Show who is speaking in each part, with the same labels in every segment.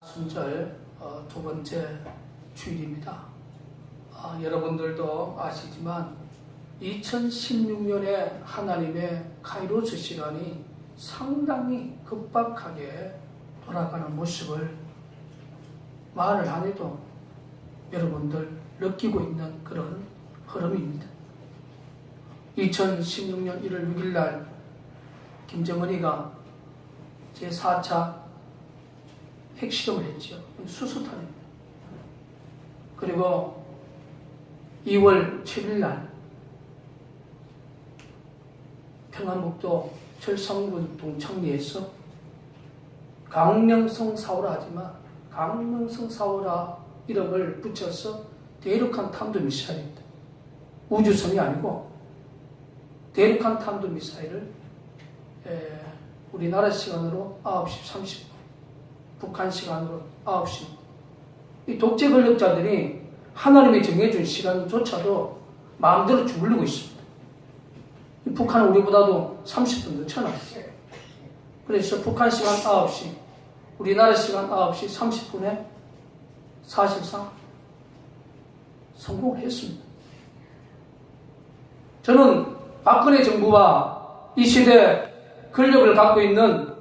Speaker 1: 순절 두 번째 주일입니다. 여러분들도 아시지만 2016년에 하나님의 카이로스 시간이 상당히 급박하게 돌아가는 모습을 말을 안 해도 여러분들 느끼고 있는 그런 흐름입니다. 2016년 1월 6일 날 김정은이가 제4차 핵실험을 했죠. 수소탄입니다. 그리고 2월 7일 날 평안북도 철성군 동창리에서 강명성 사오라 하지만 강명성 사오라 이름을 붙여서 대륙간 탄도미사일입니다. 우주선이 아니고 대륙간 탄도미사일을 우리나라 시간으로 9시 30분 북한 시간으로 9시 이 독재 권력자들이 하나님이 정해준 시간조차도 마음대로 주물르고 있습니다. 북한은 우리보다도 30분 늦춰놨어요. 그래서 북한 시간 9시 우리나라 시간 9시 30분에 사실상 성공을 했습니다. 저는 박근혜 정부와 이 시대 권력을 갖고 있는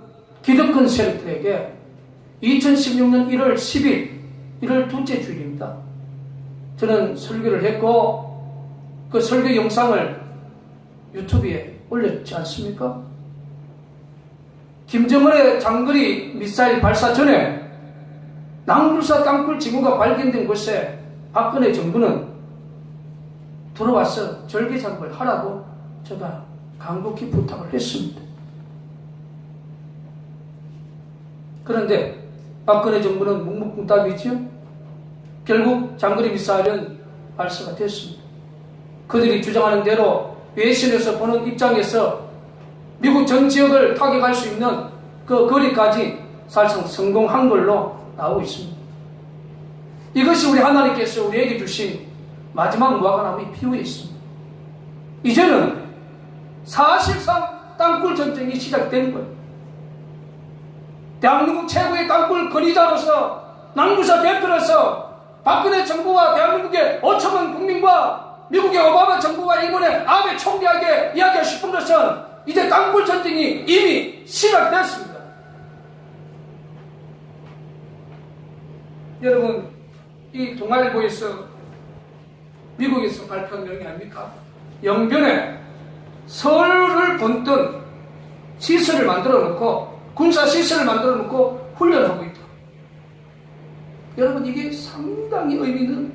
Speaker 1: 기득권 세력들에게 2016년 1월 10일 1월 둘째 주일입니다. 저는 설교를 했고 그 설교 영상을 유튜브에 올렸지 않습니까? 김정은의 장거리 미사일 발사 전에 낭불사 땅굴 징후가 발견된 곳에 박근혜 정부는 들어와서 절개작업을 하라고 제가 간곡히 부탁을 했습니다. 그런데 박근혜 정부는 묵묵부답이죠. 결국 장거리 미사일은 발사가 됐습니다. 그들이 주장하는 대로 외신에서 보는 입장에서 미국 전 지역을 타격할 수 있는 그 거리까지 사실상 성공한 걸로 나오고 있습니다. 이것이 우리 하나님께서 우리에게 주신 마지막 무화과나무의 비유였습니다. 이제는 사실상 땅굴 전쟁이 시작된 거예요. 대한민국 최고의 땅굴 권위자로서 낭부사 대표로서 박근혜 정부와 대한민국의 5천만 국민과 미국의 오바마 정부와 일본의 아베 총리에게 이야기하고 싶은 것은 이제 땅굴 전쟁이 이미 시작됐습니다. 여러분, 이 동아일보에서 미국에서 발표한 내용이 아닙니까? 영변에 서울을 본뜬 시설을 만들어 놓고 군사 시설을 만들어 놓고 훈련하고 있다. 여러분, 이게 상당히 의미 있는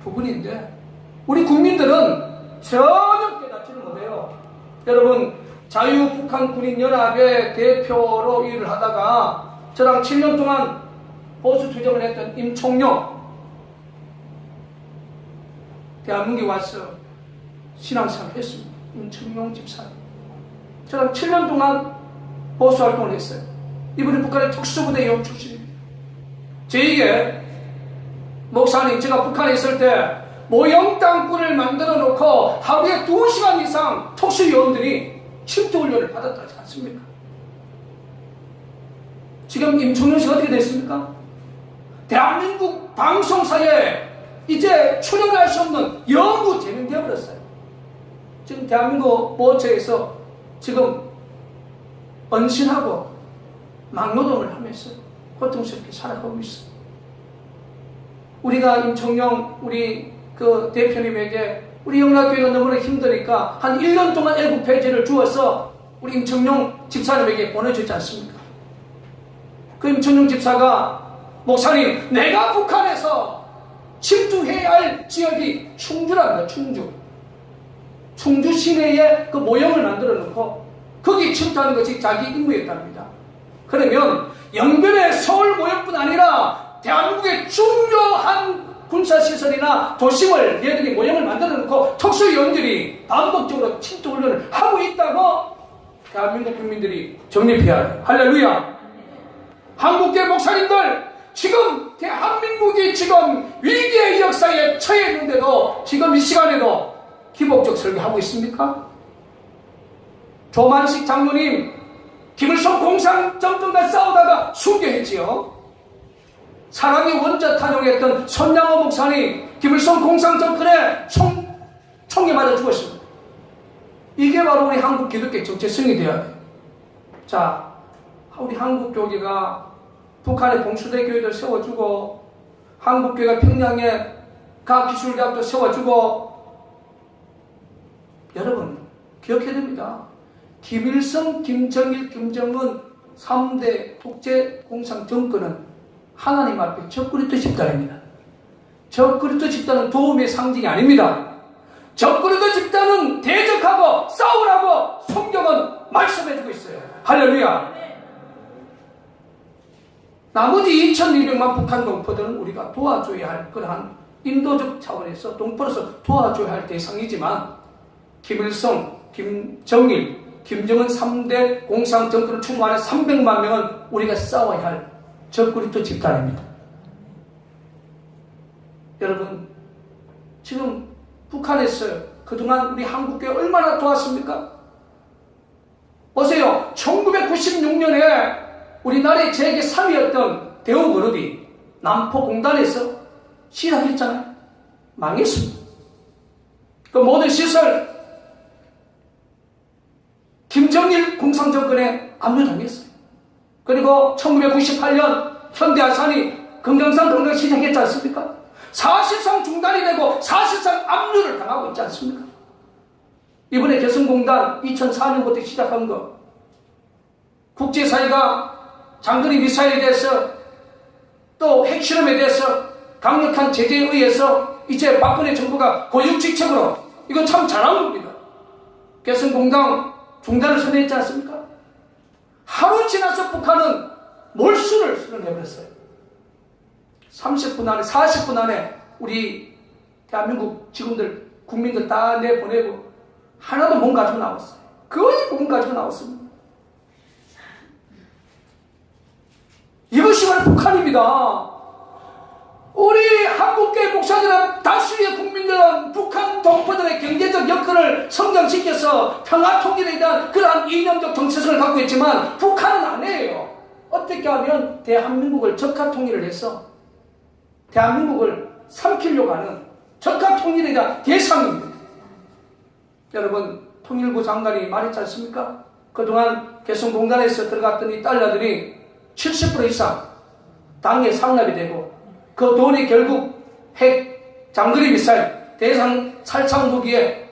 Speaker 1: 부분인데 우리 국민들은 전혀 깨닫지를 못해요. 여러분, 자유북한군인연합의 대표로 일을 하다가 저랑 7년 동안 보수투쟁을 했던 임총용 대한민국에 와서 신앙생활을 했습니다. 임총용 집사님. 저랑 7년 동안 보수활동을 했어요. 이분이 북한의 특수부대 영 출신입니다. 저에게 목사님, 제가 북한에 있을 때 모형 땅굴을 만들어 놓고 하루에 2시간 이상 특수요원들이 침투훈련을 받았다 하지 않습니까? 지금 임총용 씨가 어떻게 됐습니까? 대한민국 방송사에 이제 출연할 수 없는 영구 제명되어버렸어요. 지금 대한민국 모처에서 지금 언신하고 막노동을 하면서 고통스럽게 살아가고 있어요. 우리가 임총용 우리 그 대표님에게 우리 영락교회가 너무나 힘드니까 한 1년 동안 애국 페이지를 주어서 우리 임총용 집사님에게 보내주지 않습니까? 그 임총용 집사가 목사님, 내가 북한에서 침투해야 할 지역이 충주랍니다. 충주 시내에 그 모형을 만들어 놓고 거기 침투하는 것이 자기 임무였답니다. 그러면 영변의 서울 모형뿐 아니라 대한민국의 중요한 군사시설이나 도심을 얘들이 모형을 만들어 놓고 특수요원들이 반복적으로 침투훈련을 하고 있다고 대한민국 국민들이 정립해야 해요. 할렐루야. 한국계 목사님들, 지금 대한민국이 지금 위기의 역사에 처해 있는데도 지금 이 시간에도 기복적 설교하고 있습니까? 조만식 장로님, 김일성 공산정권과 싸우다가 순교했지요. 사랑의 원자 탄용했던 손양호 목사님 김일성 공산정권의 총에 맞아 죽었습니다. 이게 바로 우리 한국 기독교 정체성이 되어야 돼요. 자, 우리 한국 교회가 북한의 봉수대 교회도 세워주고 한국 교회가 평양에 과학기술대학도 세워주고, 여러분 기억해야 됩니다. 김일성, 김정일, 김정은 3대 독재 공산 정권은 하나님 앞에 적그리스도 집단입니다. 적그리스도 집단은 도움의 상징이 아닙니다. 적그리스도 집단은 대적하고 싸우라고 성경은 말씀해주고 있어요. 할렐루야. 나머지 2200만 북한 동포들은 우리가 도와줘야 할 그러한 인도적 차원에서 동포로서 도와줘야 할 대상이지만, 김일성, 김정일, 김정은 3대 공산 정권을 충만한 300만 명은 우리가 싸워야 할 적그리스도 집단입니다. 여러분, 지금 북한에서 그동안 우리 한국교회 얼마나 도왔습니까? 보세요. 1996년에 우리나라의 재계 3위였던 대우그룹이 남포공단에서 시작했잖아요. 망했습니다. 그 모든 시설 김정일 공산정권에 압류당했어요. 그리고 1998년 현대아산이 금강산 건강 시작했지 않습니까? 사실상 중단이 되고 사실상 압류를 당하고 있지 않습니까? 이번에 개성공단 2004년부터 시작한 거, 국제사회가 장거리 미사일에 대해서 또 핵실험에 대해서 강력한 제재에 의해서 이제 박근혜 정부가 고육지책으로, 이거 참 잘한 겁니다. 개성공단 중단을 선언했지 않습니까? 하루 지나서 북한은 몰수를 선언해버렸어요. 30분 안에, 40분 안에 우리 대한민국 직원들, 국민들 다 내보내고 하나도 못 가지고 나왔어요. 거의 못 가지고 나왔습니다. 이것이 바로 북한입니다. 우리 한국교회 목사들은, 다수의 국민들은 북한 동포들의 경제적 여건을 성장시켜서 평화 통일에 대한 그러한 이념적 정체성을 갖고 있지만, 북한은 아니에요. 어떻게 하면 대한민국을 적화 통일을 해서 대한민국을 삼키려고 하는 적화 통일에 대한 대상입니다. 여러분, 통일부 장관이 말했지 않습니까? 그동안 개성공단에서 들어갔던 이 달러들이 70% 이상 당에 상납이 되고, 그 돈이 결국 핵, 장거리 미사일, 대상 살상 무기에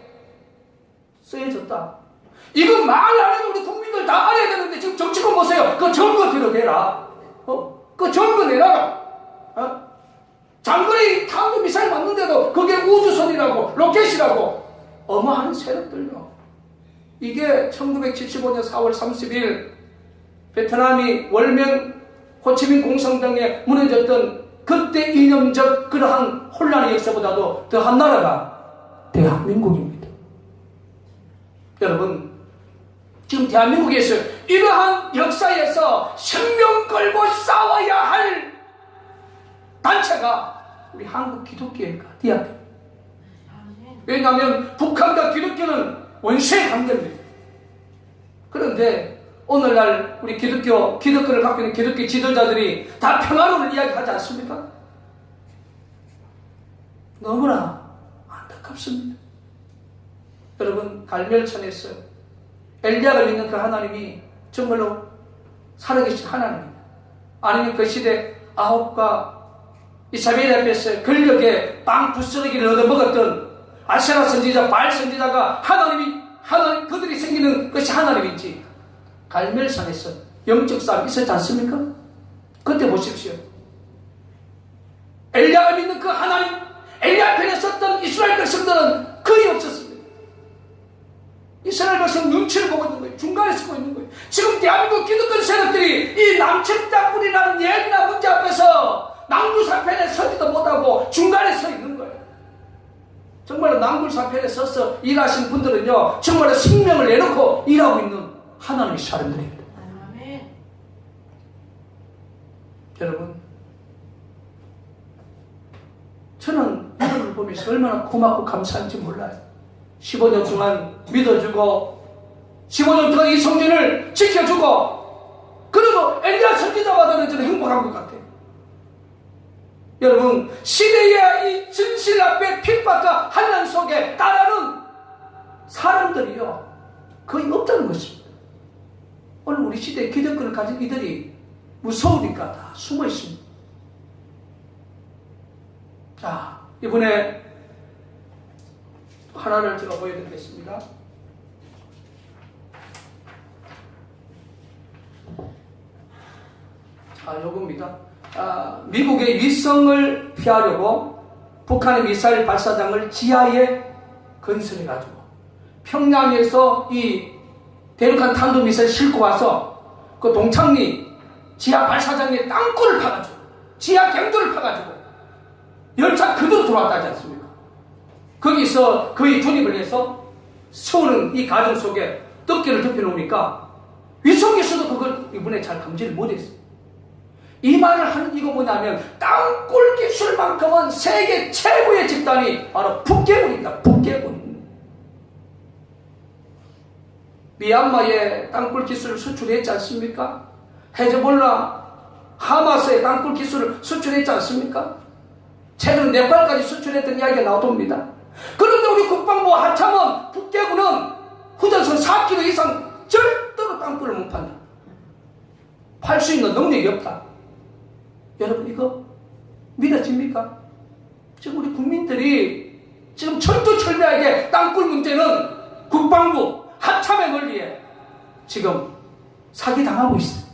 Speaker 1: 쓰여졌다. 이거 말 안 해도 우리 국민들 다 알아야 되는데, 지금 정치권 보세요. 그 증거 들어내라. 그 증거 내놔라. 장거리 탄도 미사일 맞는데도 그게 우주선이라고, 로켓이라고 어마한 세력들요. 이게 1975년 4월 30일 베트남이 월명 호치민 공성당에 무너졌던 그때 이념적 그러한 혼란의 역사보다도 더한 나라가 대한민국입니다. 여러분, 지금 대한민국에서 이러한 역사에서 생명 걸고 싸워야 할 단체가 우리 한국 기독교회가 되어야 됩니다. 왜냐하면 북한과 기독교는 원수의 관계입니다. 그런데 오늘날 우리 기독교를 갖고 있는 기독교 지도자들이 다 평화론을 이야기하지 않습니까? 너무나 안타깝습니다. 여러분, 갈멜천에서 엘리야가 믿는 그 하나님이 정말로 살아계신 하나님입니다. 아니면 그 시대 아합과 이사벨 앞에서 권력의 빵 부스러기를 얻어먹었던 아세라 선지자, 바알 선지자가 하나님 그들이 생기는 것이 하나님인지 갈멜산에서 영적 싸움이 있었지 않습니까? 그때 보십시오. 엘리야가 믿는 그 하나님, 엘리야 편에 섰던 이스라엘 백성들은 거의 없었습니다. 이스라엘 백성 눈치를 보고 있는 거예요. 중간에 서고 있는 거예요. 지금 대한민국 기독교 세력들이 이 남측당군이라는 예민한 문제 앞에서 낭굴사편에 서지도 못하고 중간에 서 있는 거예요. 정말로 낭굴사편에 서서 일하신 분들은요, 정말로 생명을 내놓고 일하고 있는 하나님의 사람들입니다. 아멘. 여러분, 저는 여러분을 보면서 얼마나 고맙고 감사한지 몰라요. 15년 동안 믿어주고 15년 동안 이 성전을 지켜주고, 그래도 엘리야 선지자보다는 저는 행복한 것 같아요. 여러분, 시대의 이 진실 앞에 핍박과 환난 속에 따르는 사람들이요, 거의 없다는 것입니다. 오늘 우리 시대의 기득권을 가진 이들이 무서우니까 다 숨어 있습니다. 자, 이번에 하나를 제가 보여드리겠습니다. 자, 요겁니다. 미국의 위성을 피하려고 북한의 미사일 발사장을 지하에 건설해가지고 평양에서 이 대륙간 탄도미사일 싣고 와서 그 동창리 지하 발사장에 땅굴을 파가지고 지하 경도를 파가지고 열차 그대로 들어왔다 하지 않습니까? 거기서 거의 중립을 해서 세우는 이 과정 속에 덮개를 덮여놓으니까 위성에서도 그걸 이번에 잘 감지를 못했어요. 이 말을 하는 이거 뭐냐면 땅굴 기술만큼은 세계 최고의 집단이 바로 북계군입니다. 북계군. 미얀마에 땅굴 기술을 수출했지 않습니까? 헤즈볼라, 하마스에 땅굴 기술을 수출했지 않습니까? 최근 네팔까지 수출했던 이야기가 나옵니다. 그런데 우리 국방부 하참은 북계군은 후전선 4km 이상 절대로 땅굴을 못 판다. 팔 수 있는 능력이 없다. 여러분, 이거 믿어집니까? 지금 우리 국민들이 지금 철두철미하게 땅굴 문제는 국방부 하참의 논리에 지금 사기당하고 있어요.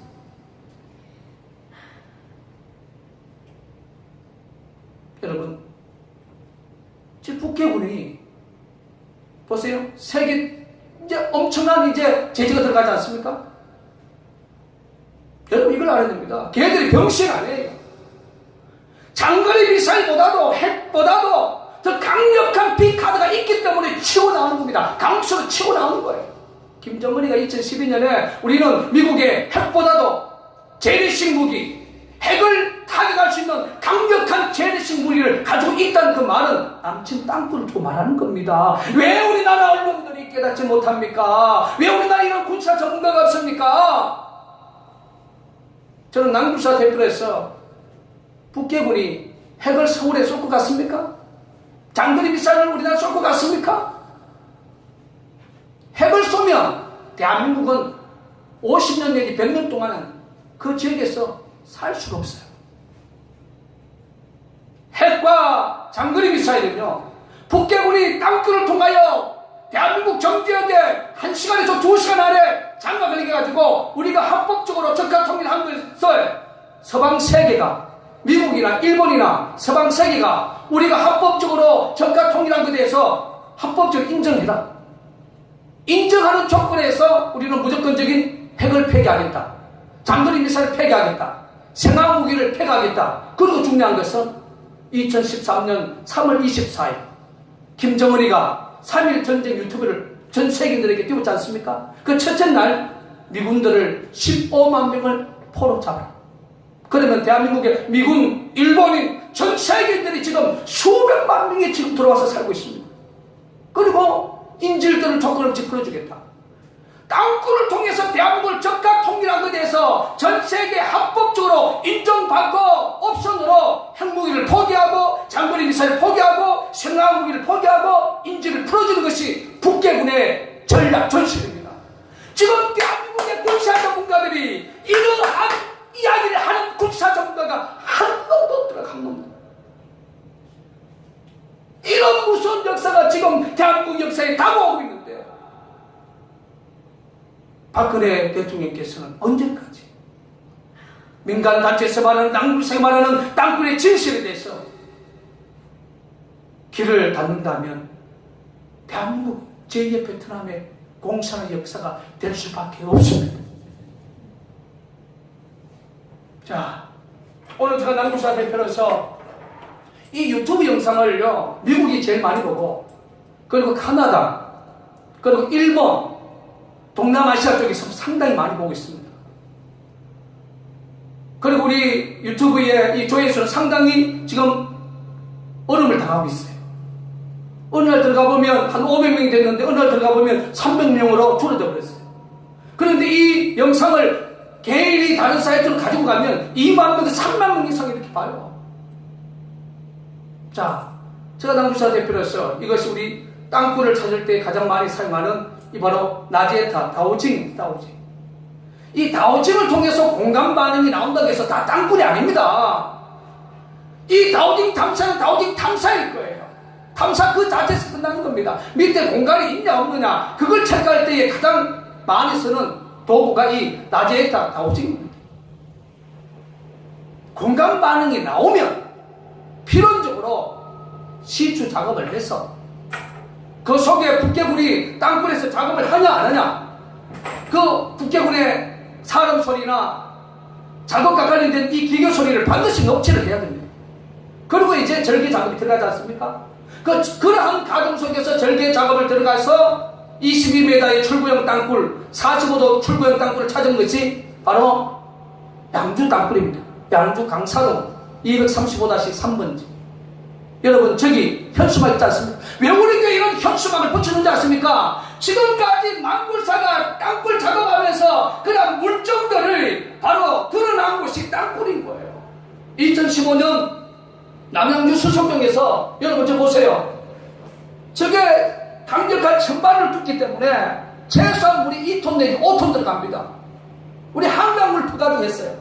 Speaker 1: 여러분, 지금 북계군이 보세요. 세계 이제 엄청난 이제 제재가 들어가지 않습니까? 여러분, 이걸 알아야 됩니다. 걔들이 병신 아니에요. 장거리 미사일보다도 핵보다도 더 강력한 빅카드가 있기 때문에 치고 나오는 겁니다. 강수로 치고 나오는 거예요. 김정은이가 2012년에 우리는 미국의 핵보다도 재래식 무기, 핵을 타격할 수 있는 강력한 재래식 무기를 가지고 있다는 그 말은 남친 땅굴을 두고 말하는 겁니다. 왜 우리나라 언론들이 깨닫지 못합니까? 왜 우리나라 이런 군사 전문가가 없습니까? 저는 남군사 대표로서 북계군이 핵을 서울에 쏟고 갔습니까? 장거리 미사일을 우리나라 쏟고 갔습니까? 핵을 쏘면 대한민국은 50년 내지 100년 동안은 그 지역에서 살 수가 없어요. 핵과 장거리 미사일은요, 북계군이 땅굴을 통하여 대한민국 정지역에 1시간에서 2시간 안에 장갑 걸리게 해가지고 우리가 합법적으로 적화 통일한 것을 서방 세계가, 미국이나 일본이나 서방 세계가 우리가 합법적으로 적화 통일한 것에 대해서 합법적으로 인정해라. 인정하는 조건에서 우리는 무조건적인 핵을 폐기하겠다. 장거리 미사일을 폐기하겠다. 생화무기를 폐기하겠다. 그리고 중요한 것은 2013년 3월 24일 김정은이가 3.1 전쟁 유튜브를 전 세계인들에게 띄웠지 않습니까? 그 첫째 날 미군들을 15만 명을 포로 잡아라. 그러면 대한민국의 미군, 일본인, 전 세계인들이 지금 수백만 명이 지금 들어와서 살고 있습니다. 그리고 인질들을 조건 없이 풀어주겠다. 땅굴을 통해서 대한민국을 적각 통일한 것에 대해서 전 세계 합법적으로 인정받고 옵션으로 핵무기를 포기하고 장거리 미사일을 포기하고 생화무기를 포기하고 인질을 풀어주는 것이 북계군의 전략 전술입니다. 지금 대한민국의 군사 전문가들이 이러한 이야기를 하는 군사 전문가가 한 놈도 없더라. 한 놈도. 이런 무서운 역사가 지금 대한민국 역사에 다가오고 있는데 박근혜 대통령께서는 언제까지 민간단체에서 말하는 땅굴에서 말하는 땅굴의 진실에 대해서 길을 닫는다면 대한민국 제2의 베트남의 공산의 역사가 될 수밖에 없습니다. 자, 오늘 제가 남구사 대표로서 이 유튜브 영상을요, 미국이 제일 많이 보고, 그리고 카나다, 그리고 일본, 동남아시아 쪽에서 상당히 많이 보고 있습니다. 그리고 우리 유튜브의 이 조회수는 상당히 지금 얼음을 당하고 있어요. 어느 날 들어가 보면 한 500명이 됐는데 어느 날 들어가 보면 300명으로 줄어져 버렸어요. 그런데 이 영상을 개인이 다른 사이트로 가지고 가면 2만 명, 3만 명 이상 이렇게 봐요. 자, 제가 남부사 대표로서 이것이 우리 땅굴을 찾을 때 가장 많이 사용하는 이 바로 나지에타, 다오징. 이 다오징을 통해서 공간 반응이 나온다고 해서 다 땅굴이 아닙니다. 이 다오징 탐사는 다오징 탐사일 거예요. 탐사 그 자체에서 끝나는 겁니다. 밑에 공간이 있냐 없느냐 그걸 체크할 때에 가장 많이 쓰는 도구가 이 나지에타, 다오징입니다. 공간 반응이 나오면 필연적으로 시추 작업을 해서 그 속에 북개구리 땅굴에서 작업을 하냐 안 하냐 그 북개구리의 사람 소리나 작업과 관련된 이 기교 소리를 반드시 녹취를 해야 됩니다. 그리고 이제 절개 작업이 들어가지 않습니까? 그러한 과정 속에서 절개 작업을 들어가서 22m의 출구형 땅굴 45도 출구형 땅굴을 찾은 것이 바로 양주 땅굴입니다. 양주 강사동 235-3번지. 여러분 저기 현수막 있지 않습니까? 왜 우리가 이런 현수막을 붙이는지 아십니까? 지금까지 남굴사가 땅굴 작업하면서 그런 물정들을 바로 드러난 곳이 땅굴인 거예요. 2015년 남양주 수석동에서 여러분 저 보세요. 저게 강력한 천발을 뚫기 때문에 최소한 물이 2톤 내지 5톤 들어갑니다. 우리 한강물 부가도 했어요.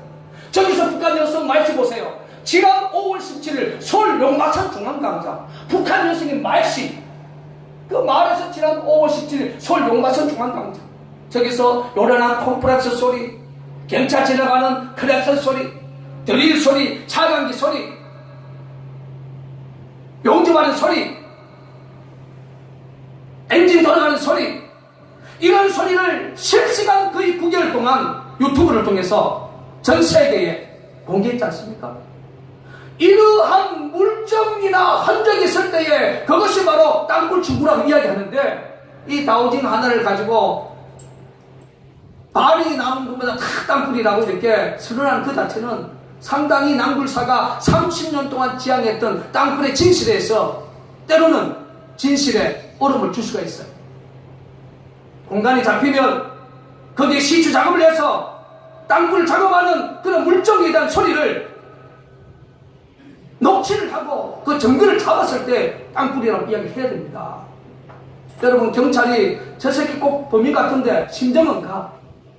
Speaker 1: 저기서 북한 여성 말씨 보세요. 지난 5월 17일 서울 용마산 중앙광장 북한 여성의 말씨 그 말에서 지난 5월 17일 서울 용마산 중앙광장 저기서 요란한 콤프렉스 소리 경찰 지나가는 크랩선 소리 드릴 소리 차량기 소리 용접하는 소리 엔진 돌아가는 소리 이런 소리를 실시간 거의 9개월 동안 유튜브를 통해서 전 세계에 공개했지 않습니까? 이러한 물정이나 흔적이 있을 때에 그것이 바로 땅굴 출구라고 이야기하는데 이 다오징 하나를 가지고 발이 나는 것보다 다 땅굴이라고 이렇게 선언하는 그 자체는 상당히 남굴사가 30년 동안 지향했던 땅굴의 진실에서 때로는 진실에 얼음을 줄 수가 있어요. 공간이 잡히면 거기에 시추 작업을 해서 땅굴 작업하는 그런 물정에 대한 소리를 녹취를 하고 그 증거를 잡았을 때 땅굴이라고 이야기해야 됩니다. 여러분 경찰이 저 새끼 꼭 범인 같은데 심정은 가.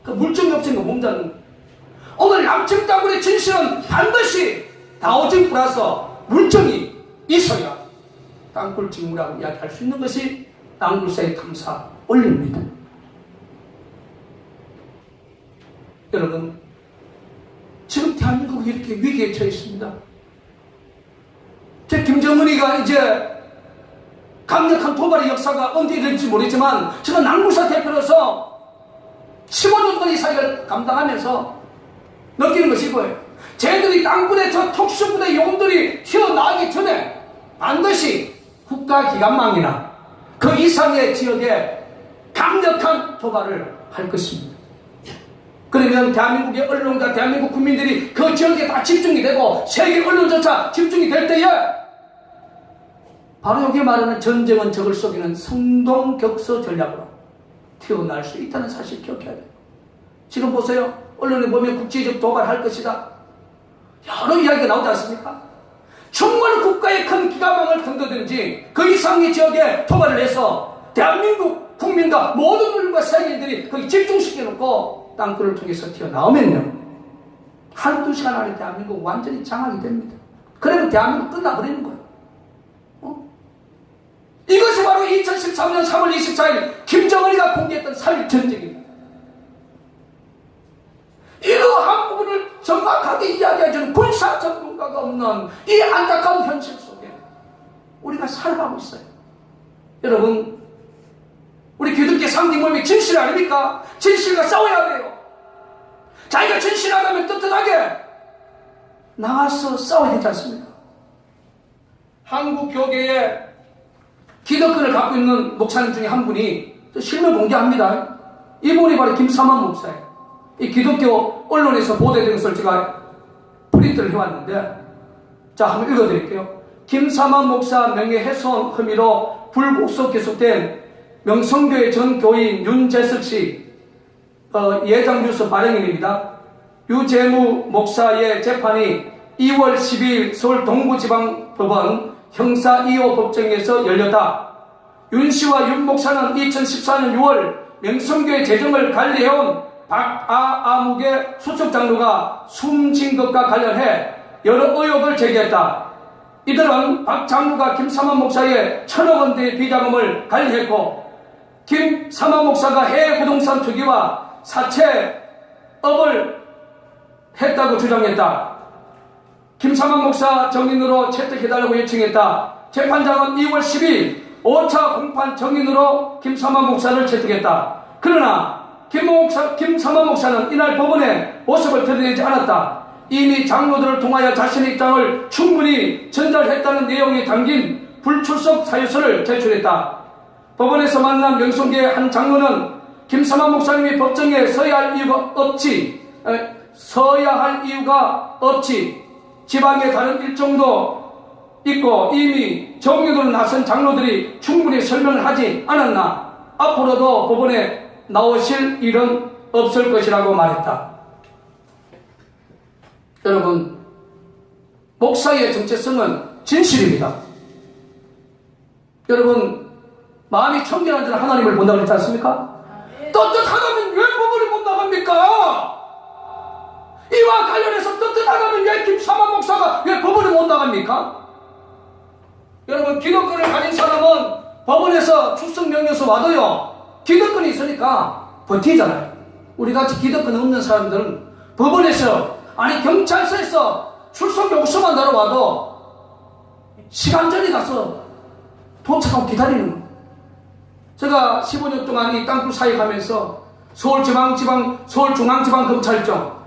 Speaker 1: 그 물증이 없으니까 몸잡는 오늘 남측 땅굴의 진실은 반드시 다오징 플러스 물증이 있어야 땅굴 직무라고 이야기할 수 있는 것이 땅굴사의 탐사 원리입니다. 여러분 지금 대한민국이 이렇게 위기에 처해 있습니다. 제 김정은이가 이제 강력한 도발의 역사가 언제 이럴지 모르지만 저는 남굴사 대표로서 15년 동안 이 사회를 감당하면서 느끼는 것이 이거예요. 쟤들이 땅굴에 저 특수부대 요원들이 튀어나가기 전에 반드시 국가기관망이나 그 이상의 지역에 강력한 도발을 할 것입니다. 그러면 대한민국의 언론과 대한민국 국민들이 그 지역에 다 집중이 되고 세계 언론조차 집중이 될 때에 바로 여기 말하는 전쟁은 적을 속이는 성동격서 전략으로 튀어나올 수 있다는 사실 기억해야 돼요. 지금 보세요. 언론에 보면 국제적 도발할 것이다. 여러 이야기가 나오지 않습니까? 정말 국가의 큰 기관망을 던져든지 그 이상의 지역에 도발을 해서 대한민국 국민과 모든 언론과 세계인들이 거기 집중시켜놓고 땅굴을 통해서 튀어나오면요 한두 시간 안에 대한민국 완전히 장악이 됩니다. 그러면 대한민국 끝나버리는 거예요. 이것이 바로 2013년 3월 24일 김정은이가 공개했던 3.1 전쟁입니다. 이러한 부분을 정확하게 이야기해주는 군사 전문가가 없는 이 안타까운 현실 속에 우리가 살아가고 있어요. 여러분 우리 기독교 상징 모임이 진실 아닙니까? 진실과 싸워야 돼요. 자기가 진실하다면 떳떳하게 나와서 싸워야 되지 않습니까? 한국 교계에 기독교를 갖고 있는 목사님 중에 한 분이 실명 공개합니다. 이분이 바로 김사만 목사예요. 이 기독교 언론에서 보도된 것을 제가 프린트를 해왔는데 자 한번 읽어드릴게요. 김사만 목사 명예훼손 혐의로 불구속 기소된 명성교회 전 교인 윤재석 씨 예장 뉴스 발행인입니다. 유재무 목사의 재판이 2월 12일 서울 동부지방법원 형사 2호 법정에서 열렸다. 윤 씨와 윤 목사는 2014년 6월 명성교회 재정을 관리해온 박아무개 수석 장로가 숨진 것과 관련해 여러 의혹을 제기했다. 이들은 박 장로가 김삼환 목사의 1,000억 원대의 비자금을 관리했고 김삼환 목사가 해외 부동산 투기와 사채업을 했다고 주장했다. 김삼환 목사 정인으로 채택해달라고 요청했다. 재판장은 2월 10일 5차 공판 정인으로 김삼환 목사를 채택했다. 그러나 김삼환 목사는 이날 법원에 모습을 드러내지 않았다. 이미 장로들을 통하여 자신의 입장을 충분히 전달했다는 내용이 담긴 불출석 사유서를 제출했다. 법원에서 만난 명성교회 한 장로는 김삼환 목사님이 법정에 서야 할 이유가 없지 지방의 다른 일정도 있고 이미 정인으로 나선 장로들이 충분히 설명을 하지 않았나 앞으로도 법원에 나오실 일은 없을 것이라고 말했다. 여러분, 목사의 정체성은 진실입니다. 여러분, 마음이 청결한 자는 하나님을 본다고 그랬지 않습니까? 떳떳하다면 왜 법원을 못 나갑니까? 이와 관련해서 떳떳하다면 왜 김삼환 목사가 왜 법원을 못 나갑니까? 여러분, 기독권을 가진 사람은 법원에서 출석명령서 와도요 기득권이 있으니까 버티잖아요. 우리같이 기득권 없는 사람들은 법원에서 아니 경찰서에서 출석 요구서만 날아와도 시간 전에 가서 도착하고 기다리는 거예요. 제가 15년 동안 이 땅굴 사역하면서 서울중앙지방검찰청,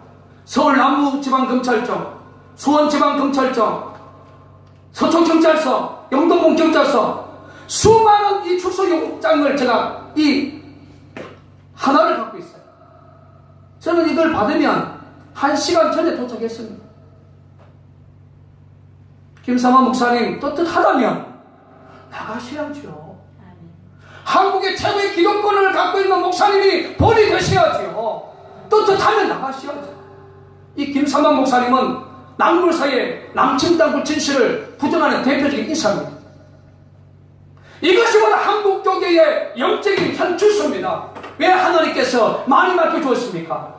Speaker 1: 서울남부지방검찰청, 수원지방검찰청, 서초경찰서, 영동공경찰서 수많은 이 출석 요구장을 제가 이 하나를 갖고 있어요. 저는 이걸 받으면 1시간 전에 도착했습니다. 김삼환 목사님 떳떳하다면 나가셔야죠. 한국의 최고의 기독권을 갖고 있는 목사님이 본이 되셔야죠. 떳떳하면 나가셔야죠. 이 김삼환 목사님은 남불사의 남침 땅굴 진실을 부정하는 대표적인 인사입니다. 이것이 바로 한국교계의 영적인 현주소입니다. 왜 하나님께서 많이 맡겨주었습니까?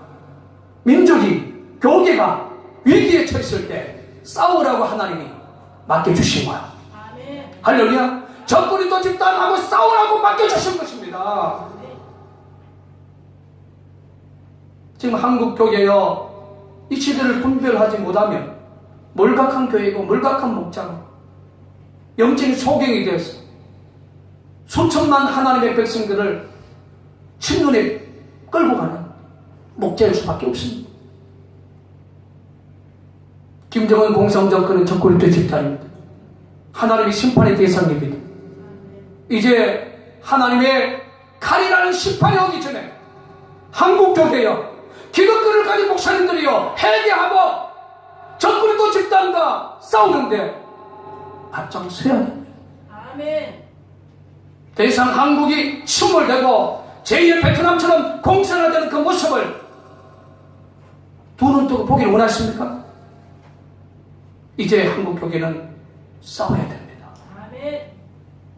Speaker 1: 민족이, 교계가 위기에 처했을 때 싸우라고 하나님이 맡겨주신 거야. 아멘. 할렐루야. 적그리스도 집단하고 싸우라고 맡겨주신 것입니다. 지금 한국교계여 이 시대를 분별하지 못하면 몰각한 교회고 몰각한 목장, 영적인 소경이 되어서 수천만 하나님의 백성들을 침눈에 끌고 가는 목자일 수밖에 없습니다. 김정은 공산정권은 적그리스도 집단입니다. 하나님의 심판의 대상입니다. 이제 하나님의 칼이라는 심판이 오기 전에 한국교회여 기독교를 가진 목사님들이여 회개하고 적그리스도 집단과 싸우는데 앞장서야 됩니다. 아멘. 더 이상 한국이 침몰되고 제2의 베트남처럼 공산화되는 그 모습을 두 눈 뜨고 보기를 원하십니까? 이제 한국 교계는 싸워야 됩니다. 아멘.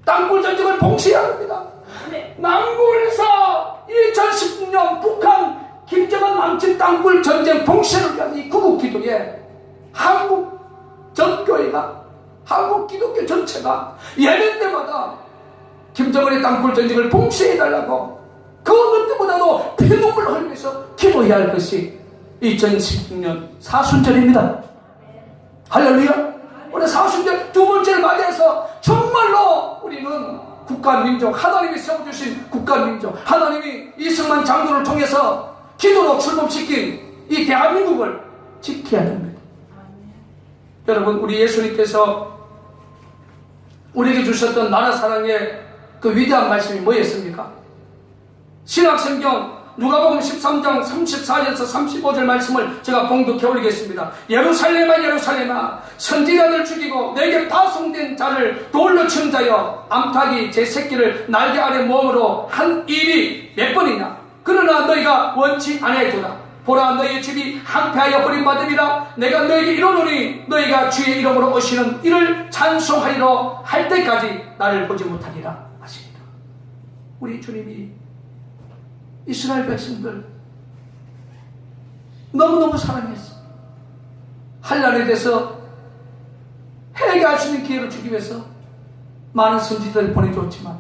Speaker 1: 땅굴 전쟁을 봉쇄해야 합니다. 아멘. 남굴사 2016년 북한 김정은 남친 땅굴 전쟁 봉쇄를 위한 이 구국 기도에 한국 전교회가 한국 기독교 전체가 예배 때마다 김정은의 땅굴 전쟁을 봉쇄해달라고 그 어느 때보다도 피눈물을 흘리면서 기도해야 할 것이 2016년 사순절입니다. 할렐루야. 오늘 사순절 두 번째를 맞이해서 정말로 우리는 국가민족, 하나님이 세워주신 국가민족, 하나님이 이승만 장로를 통해서 기도로 출범시킨 이 대한민국을 지켜야 됩니다. 여러분, 우리 예수님께서 우리에게 주셨던 나라 사랑의 그 위대한 말씀이 뭐였습니까? 신약성경 누가복음 13장 34절에서 35절 말씀을 제가 봉독해 올리겠습니다. 예루살렘아 예루살렘아 선지자를 죽이고 내게 파송된 자를 돌로 친 자여 암탉이 제 새끼를 날개 아래 모음으로 한 일이 몇 번이냐? 그러나 너희가 원치 아니하도다. 보라 너희의 집이 항폐하여 버림받음이라 내가 너희에게 이르노니 너희가 주의 이름으로 오시는 이를 찬송하리라 할 때까지 나를 보지 못하리라 하십니다. 우리 주님이 이스라엘 백성들 너무너무 사랑했어. 한란에 대해서 회개할 수 있는 기회를 주기 위해서 많은 선지자들을 보내줬지만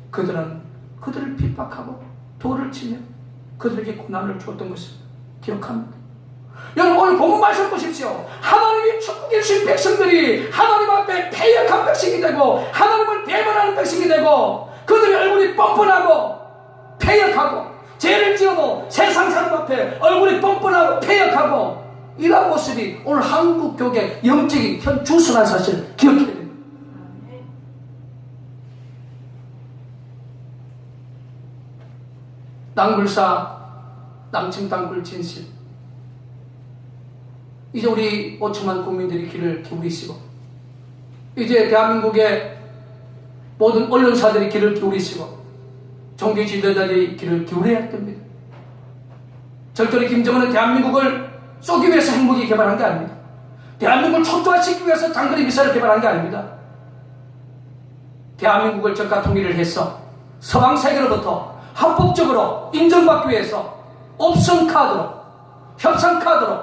Speaker 1: 그들은 그들을 핍박하고 돌을 치며 그들에게 고난을 주었던 것을 기억합니다. 여러분 오늘 본문 말씀 보십시오. 하나님이 축복해 주신 백성들이 하나님 앞에 패역한 백성이 되고 하나님을 배반하는 백성이 되고 그들의 얼굴이 뻔뻔하고 패역하고 죄를 지어도 세상 사람 앞에 얼굴이 뻔뻔하고 패역하고 이런 모습이 오늘 한국 교계 영적인 현 주소라는 사실을 기억해야 됩니다. 낭굴사 남침 땅굴 진실 이제 우리 5천만 국민들이 귀를 기울이시고 이제 대한민국의 모든 언론사들이 귀를 기울이시고 종교 지도자들이 귀를 기울여야 됩니다. 절대로 김정은은 대한민국을 쏘기 위해서 핵무기 개발한 게 아닙니다. 대한민국을 초토화시키기 위해서 장거리 미사일을 개발한 게 아닙니다. 대한민국을 적가 통일을 해서 서방 세계로부터 합법적으로 인정받기 위해서 옵션 카드로 협상 카드로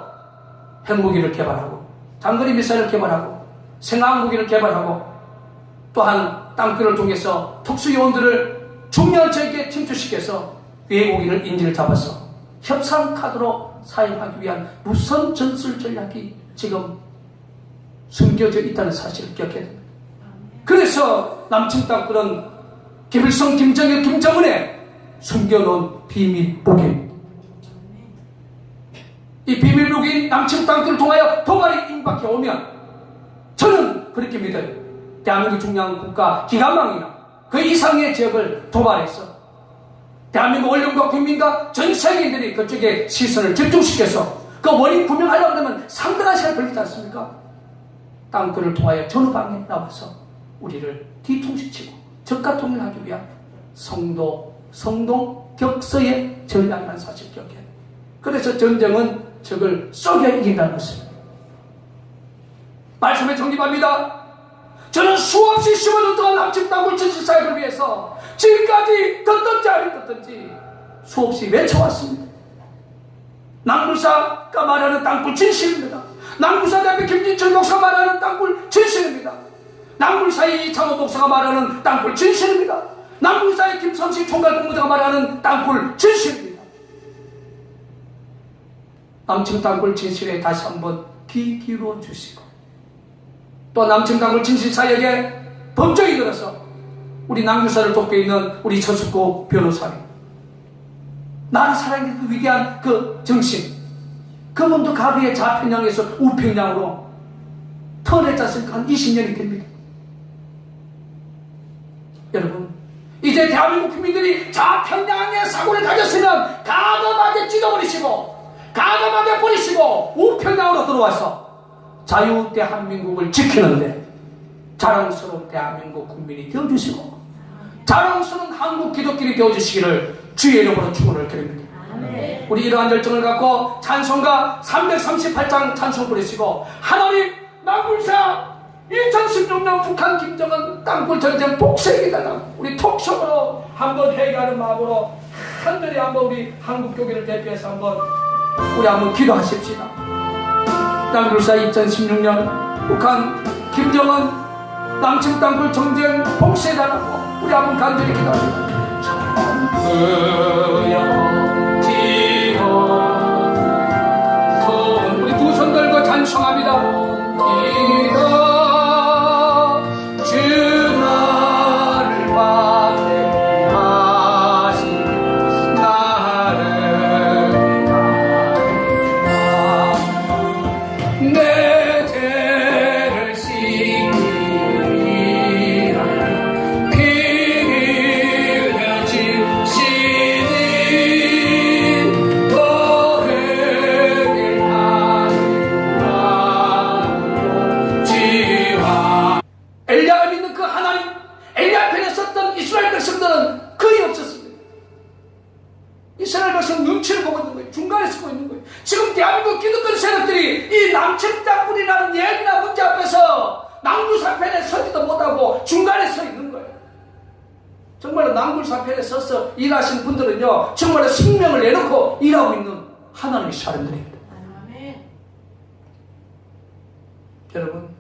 Speaker 1: 핵무기를 개발하고 장거리 미사일을 개발하고 생화학무기를 개발하고 또한 땅굴을 통해서 특수요원들을 중요한 지역에 침투시켜서 외국인을 인질을 잡아서 협상 카드로 사용하기 위한 무선 전술 전략이 지금 숨겨져 있다는 사실을 기억해야 됩니다. 그래서 남친 땅굴은 김일성, 김정일, 김정은의 숨겨놓은 비밀 무기입니다. 이 비밀 무기인 남친 땅굴을 통하여 도발이 임박해 오면 저는 그렇게 믿어요. 대한민국 중요한 국가 기관망이나 그 이상의 지역을 도발해서 대한민국 언론과 국민과 전 세계인들이 그쪽에 시선을 집중시켜서 그 원인 구명하려고 하면 상당한 시간이 걸리지 않습니까? 땅굴을 통하여 전후방에 나와서 우리를 뒤통수치고 적가 통일하기 위한 성동 격서의 전략이라는 사실을 기억해야 돼요. 그래서 전쟁은 적을 쏘겨 이긴다는 것입니다. 말씀에 정립합니다. 저는 수없이 15년 동안 남친 땅굴 진실 사역을 위해서 지금까지 듣든지 안 듣든지 수없이 외쳐왔습니다. 남굴사가 말하는 땅굴 진실입니다. 남굴사 대표 김진철 목사가 말하는 땅굴 진실입니다. 남굴사의 이창호 목사가 말하는 땅굴 진실입니다. 남굴사의 김성식 총괄 공무자가 말하는 땅굴 진실입니다. 남친 땅굴 진실에 다시 한번 귀 기울여 주시고 또 남친 땅굴 진실 사역에 법정이 들어서 우리 남굴사를 돕고 있는 우리 서숙고 변호사님, 나를 사랑하는 그 위대한 그 정신, 그분도 가비의 좌편향에서 우편향으로 턴했잖습니까? 한 20년이 됩니다. 여러분, 이제 대한민국 국민들이 좌편향의 사고를 가졌으면 가감하게 찢어버리시고 가감하게 버리시고 우편향으로 들어와서 자유 대한민국을 지키는데 자랑스러운 대한민국 국민이 되어주시고 자랑스러운 한국 기독교인이 되어주시기를 주의 이름으로 축원을 드립니다. 우리 이러한 열정을 갖고 찬송가 338장 찬송 부르시고 하나님 남굴사 2016년 북한 김정은 땅굴 전쟁 복수에게달라 우리 톡쇼로 한번 회개하는 마음으로 한들이 한번 우리 한국 교회를 대표해서 한번 우리 한번 기도하십시다. 남굴사 2016년 북한 김정은 남친 땅굴 전쟁 복수해달라고 우리 한번 간절히 기도합니다. 우리 두 손 들고 찬송합니다.
Speaker 2: 피 흘려주시니
Speaker 1: 대한민국 기득권 세력들이 이 남측 땅굴이라는 예민한 문제 앞에서 남구사편에 서지도 못하고 중간에 서 있는 거예요. 정말로 남굴사편에 서서 일하신 분들은요, 정말로 생명을 내놓고 일하고 있는 하나님의 사람들입니다.
Speaker 2: 아멘.
Speaker 1: 여러분,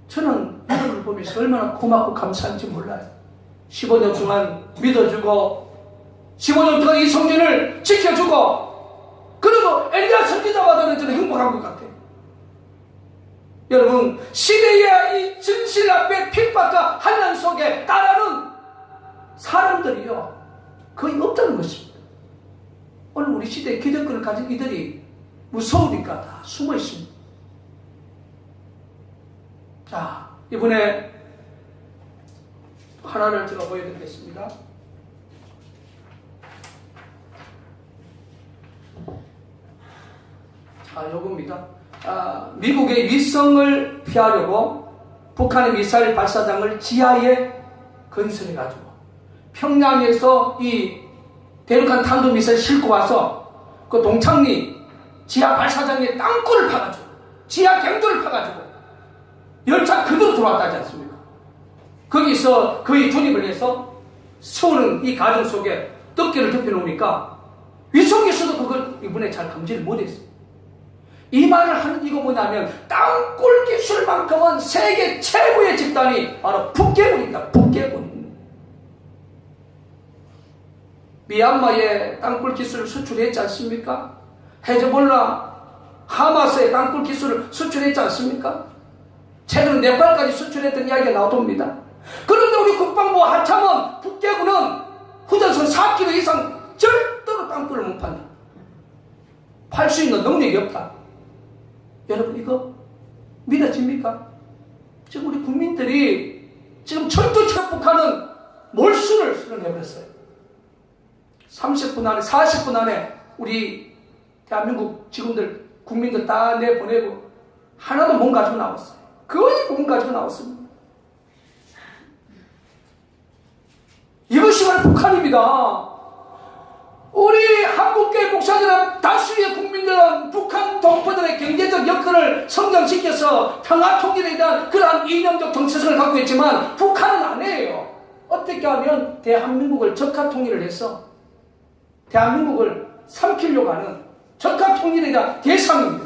Speaker 1: 저는 여러분을 보면서 얼마나 고맙고 감사한지 몰라요. 15년 동안 믿어주고 15년 동안 이 성전을 지켜주고, 그리고 엘리야 선지자마다는 저는 행복한 것 같아요. 여러분, 시대의 이 진실 앞에 핍박과 환난 속에 따라는 사람들이요, 거의 없다는 것입니다. 오늘 우리 시대의 기득권을 가진 이들이 무서우니까 다 숨어 있습니다. 자, 이번에 하나를 제가 보여드리겠습니다. 자, 요겁니다. 미국의 위성을 피하려고 북한의 미사일 발사장을 지하에 건설해가지고 평양에서 이 대륙간 탄도미사일 싣고 와서 그 동창리 지하 발사장에 땅굴을 파가지고 지하 경도를 파가지고 열차 그대로 들어왔다 하지 않습니까? 거기서 거의 조립을 해서 세우는 이 과정 속에 덮개를 덮여놓으니까 위성에서도 그걸 이번에 잘 감지를 못했어요. 이 말을 하는 이거 뭐냐면, 땅굴 기술만큼은 세계 최고의 집단이 바로 북괴군입니다. 북괴군. 미얀마에 땅굴 기술을 수출했지 않습니까? 헤즈볼라, 하마스에 땅굴 기술을 수출했지 않습니까? 최근 네팔까지 수출했던 이야기가 나옵니다. 그런데 우리 국방부 하참은 북괴군은 후전선 4km 이상 절대로 땅굴을 못 판다. 팔 수 있는 능력이 없다. 여러분, 이거 믿어집니까? 지금 우리 국민들이 지금 철두철북하는 몰수를 수련해버렸어요. 30분 안에, 40분 안에 우리 대한민국 직원들, 국민들 다 내보내고 하나도 못 가지고 나왔어요. 거의 못 가지고 나왔습니다. 이것이 바로 북한입니다. 우리 한국교회 목사들은 다수의 국민들은 북한 동포들의 경제적 여건을 성장시켜서 평화 통일에 대한 그러한 이념적 정체성을 갖고 있지만, 북한은 아니에요. 어떻게 하면 대한민국을 적화 통일을 해서 대한민국을 삼키려고 하는 적화 통일에 대한 대상입니다.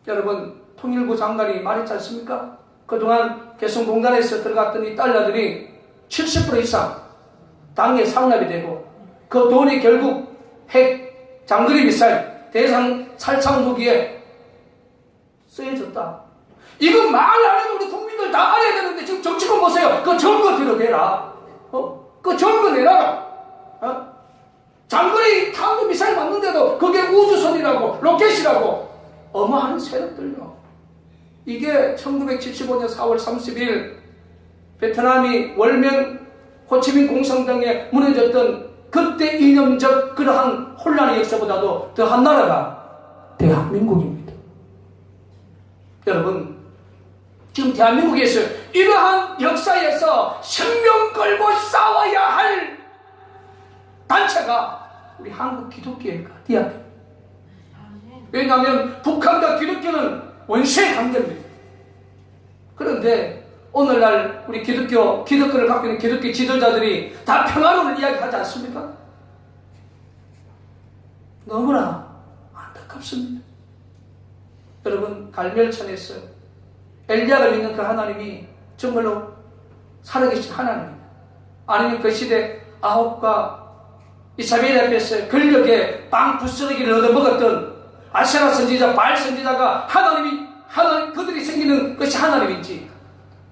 Speaker 1: 여러분, 통일부 장관이 말했지 않습니까? 그동안 개성공단에서 들어갔던 이 달러들이 70% 이상 당에 상납이 되고, 그 돈이 결국 핵, 장거리 미사일, 대상 살상 무기에 쓰여졌다. 이거 말 안 해도 우리 국민들 다 알아야 되는데, 지금 정치권 보세요. 그 증거 들어대라. 그 증거 내놔라. 장거리 탄도 미사일 맞는데도 그게 우주선이라고, 로켓이라고 어마한 세력들요. 이게 1975년 4월 30일 베트남이 월명 호치민 공산당에 무너졌던 그때 이념적 그러한 혼란의 역사보다도 더한 나라가 대한민국입니다. 여러분, 지금 대한민국에서 이러한 역사에서 생명 걸고 싸워야 할 단체가 우리 한국 기독교회가 되어야 됩니다. 왜냐하면 북한과 기독교는 원수의 관계입니다. 그런데 오늘날 우리 기독교를 갖고 있는 기독교 지도자들이 다 평화론을 이야기하지 않습니까? 너무나 안타깝습니다. 여러분, 갈멜천에서 엘리야를 믿는 그 하나님이 정말로 살아계신 하나님입니다. 아니면 그 시대 아합과 이사벨 앞에서 권력의 빵 부스러기를 얻어먹었던 아세라 선지자, 바알 선지자가 하나님 그들이 생기는 것이 하나님인지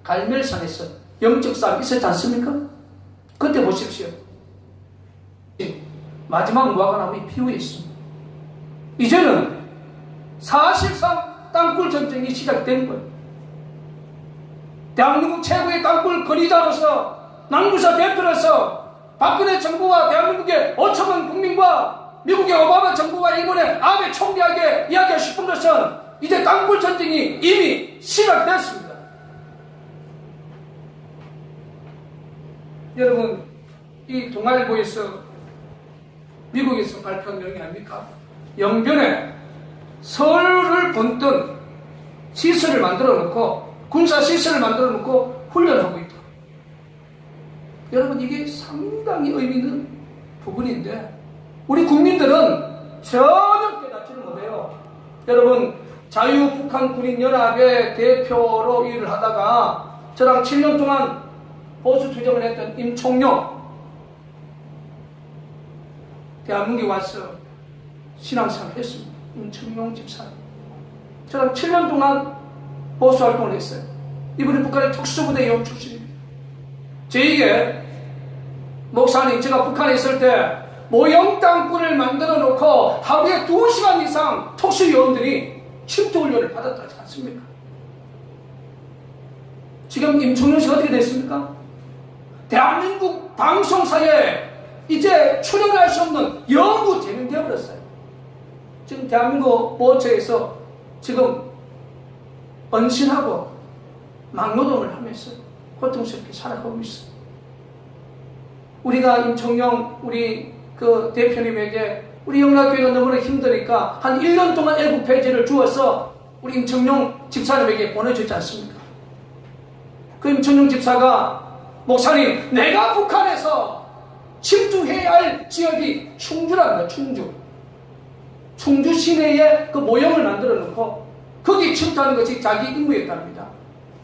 Speaker 1: 갈멜산에서 영적 싸움이 있었지 않습니까? 그때 보십시오. 마지막 무화과나무의 피부에 있습니다. 이제는 사실상 땅굴 전쟁이 시작된 거예요. 대한민국 최고의 땅굴 권위자로서, 남구사 대표로서 박근혜 정부와 대한민국의 5천만 국민과 미국의 오바마 정부와 일본의 아베 총리에게 이야기하고 싶은 것은 이제 땅굴 전쟁이 이미 시작됐습니다. 여러분, 이 동아일보에서 미국에서 발표한 내용이 아닙니까? 영변에 서울을 번뜬 시설을 만들어 놓고, 군사 시설을 만들어 놓고 훈련하고 있다. 여러분, 이게 상당히 의미 있는 부분인데 우리 국민들은 전혀 깨닫지를 못해요. 여러분, 자유북한군인연합의 대표로 일을 하다가 저랑 7년 동안 보수투쟁을 했던 임총용, 대한민국에 와서 신앙생활을 했습니다. 임총용 집사님, 저랑 7년 동안 보수활동을 했어요. 이분은 북한의 특수부대 영 출신입니다. 저에게 목사님, 제가 북한에 있을 때 모형 땅굴을 만들어 놓고 하루에 2시간 이상 특수요원들이 침투훈련을 받았다 하지 않습니까? 지금 임총용 씨가 어떻게 됐습니까? 대한민국 방송사에 이제 출연할 수 없는 영구 제명되어버렸어요. 지금 대한민국 모처에서 지금 언신하고 막노동을 하면서 고통스럽게 살아가고 있어요. 우리가 임총용 우리 그 대표님에게 우리 영락교회가 너무나 힘드니까 한 1년 동안 애국 페이지를 주어서 우리 임총용 집사님에게 보내주지 않습니까? 그 임총용 집사가, 목사님, 내가 북한에서 침투해야 할 지역이 충주랍니다. 충주 시내에 그 모형을 만들어 놓고 거기 침투하는 것이 자기 임무였답니다.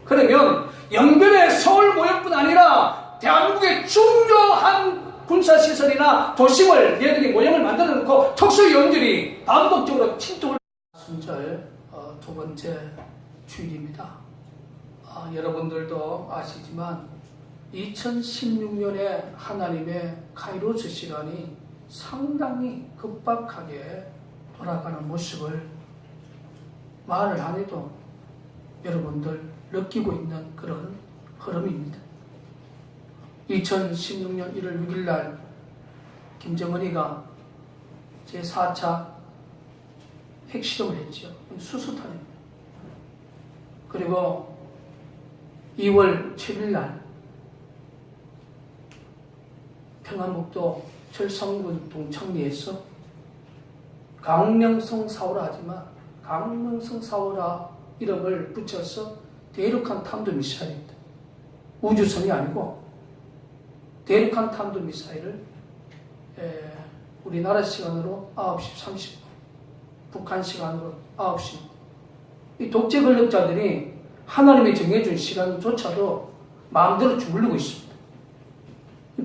Speaker 1: 그러면 영변의 서울 모형뿐 아니라 대한민국의 중요한 군사시설이나 도심을 얘들이 모형을 만들어 놓고 특수요원들이 반복적으로 침투를. 순절 두 번째 주일입니다. 여러분들도 아시지만 2016년에 하나님의 카이로스 시간이 상당히 급박하게 돌아가는 모습을 말을 안 해도 여러분들 느끼고 있는 그런 흐름입니다. 2016년 1월 6일 날 김정은이가 제4차 핵실험을 했죠. 수소탄입니다. 그리고 2월 7일 날 평안북도 철성군 동창리에서 강명성 사오라 하지만 강명성 사오라 이름을 붙여서 대륙간 탄도미사일입니다. 우주선이 아니고 대륙간 탄도미사일을 우리나라 시간으로 9시 30분, 북한 시간으로 9시. 이 독재 권력자들이 하나님이 정해준 시간조차도 마음대로 주무르고 있습니다.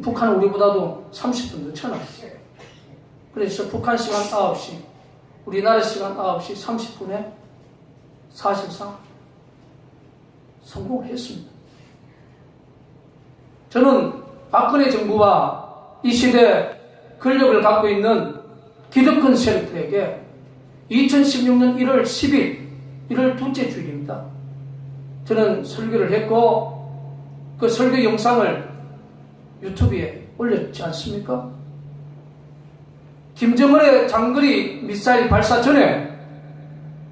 Speaker 1: 북한은 우리보다도 30분 늦춰놨어요. 그래서 북한 시간 9시, 우리나라 시간 9시 30분에 사실상 성공했습니다. 저는 박근혜 정부와 이 시대 권력을 갖고 있는 기득권 세력들에게 2016년 1월 10일, 1월 둘째 주일입니다. 저는 설교를 했고 그 설교 영상을 유튜브에 올렸지 않습니까? 김정은의 장거리 미사일 발사 전에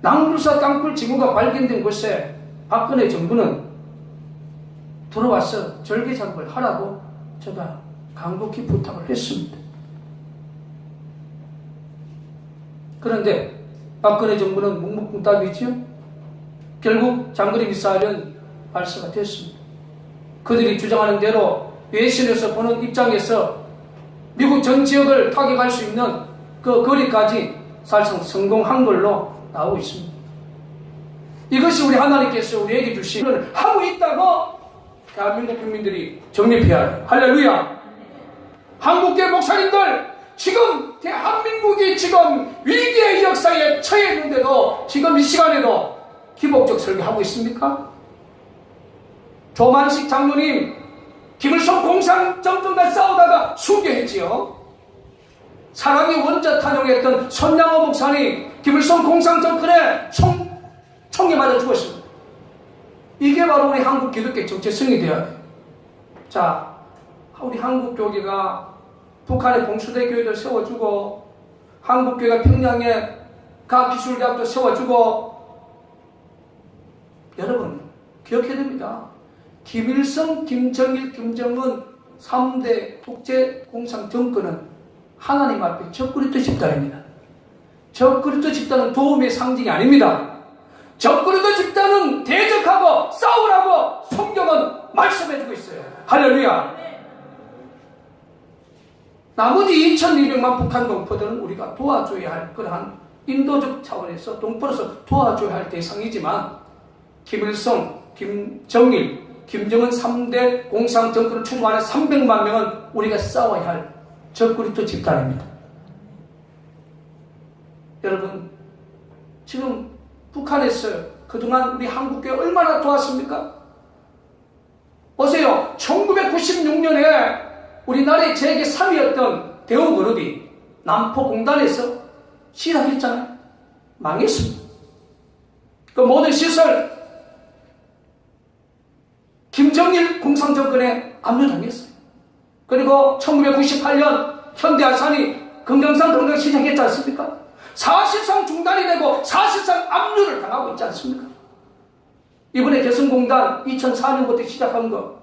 Speaker 1: 낭불사 땅굴 징후가 발견된 곳에 박근혜 정부는 들어와서 절개 작업을 하라고 제가 간곡히 부탁을 했습니다. 그런데 박근혜 정부는 묵묵부답이죠. 결국 장거리 미사일은 발사가 됐습니다. 그들이 주장하는 대로 외신에서 보는 입장에서 미국 전 지역을 타격할 수 있는 그 거리까지 사실상 성공한 걸로 나오고 있습니다. 이것이 우리 하나님께서 우리에게 주신 걸 하고 있다고 대한민국 국민들이 정립해야 해요. 할렐루야. 한국계 목사님들, 지금 대한민국이 지금 위기의 역사에 처해 있는데도 지금 이 시간에도 기복적 설교하고 있습니까? 조만식 장로님 김일성 공산정권과 싸우다가 순교했지요. 사랑이 원자탄용했던 손양호 목사님 김일성 공산정권에 총에 맞아 죽었습니다. 이게 바로 우리 한국 기독교 정체성이 되어야 돼요. 자, 우리 한국 교회가 북한의 공수대 교회도 세워주고 한국 교회가 평양에 과학기술대학도 세워주고, 여러분 기억해야 됩니다. 김일성, 김정일, 김정은 3대 독재 공산 정권은 하나님 앞에 적그리스도 집단입니다. 적그리스도 집단은 도움의 상징이 아닙니다. 적그리스도 집단은 대적하고 싸우라고 성경은 말씀해주고 있어요. 할렐루야. 나머지 2200만 북한 동포들은 우리가 도와줘야 할 그러한 인도적 차원에서 동포로서 도와줘야 할 대상이지만 김일성, 김정일, 김정은 3대 공산 정권을 추구하는 300만 명은 우리가 싸워야 할 적그리스도 집단입니다. 여러분, 지금 북한에서 그동안 우리 한국교회 얼마나 도왔습니까? 보세요. 1996년에 우리나라의 재계 3위였던 대우그룹이 남포공단에서 시작했잖아요. 망했습니다. 그 모든 시설 김정일 공산정권에 압류당했어요. 그리고 1998년 현대아산이 금강산 건강 시작했지 않습니까? 사실상 중단이 되고 사실상 압류를 당하고 있지 않습니까? 이번에 개성공단 2004년부터 시작한 거,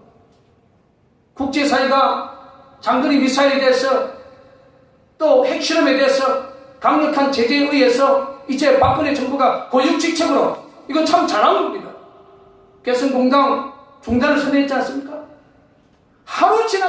Speaker 1: 국제사회가 장거리 미사일에 대해서 또 핵실험에 대해서 강력한 제재에 의해서 이제 박근혜 정부가 고육지책으로 이건 참 잘한 겁니다. 개성공단 중단을 선언했지 않습니까? 하루 지나서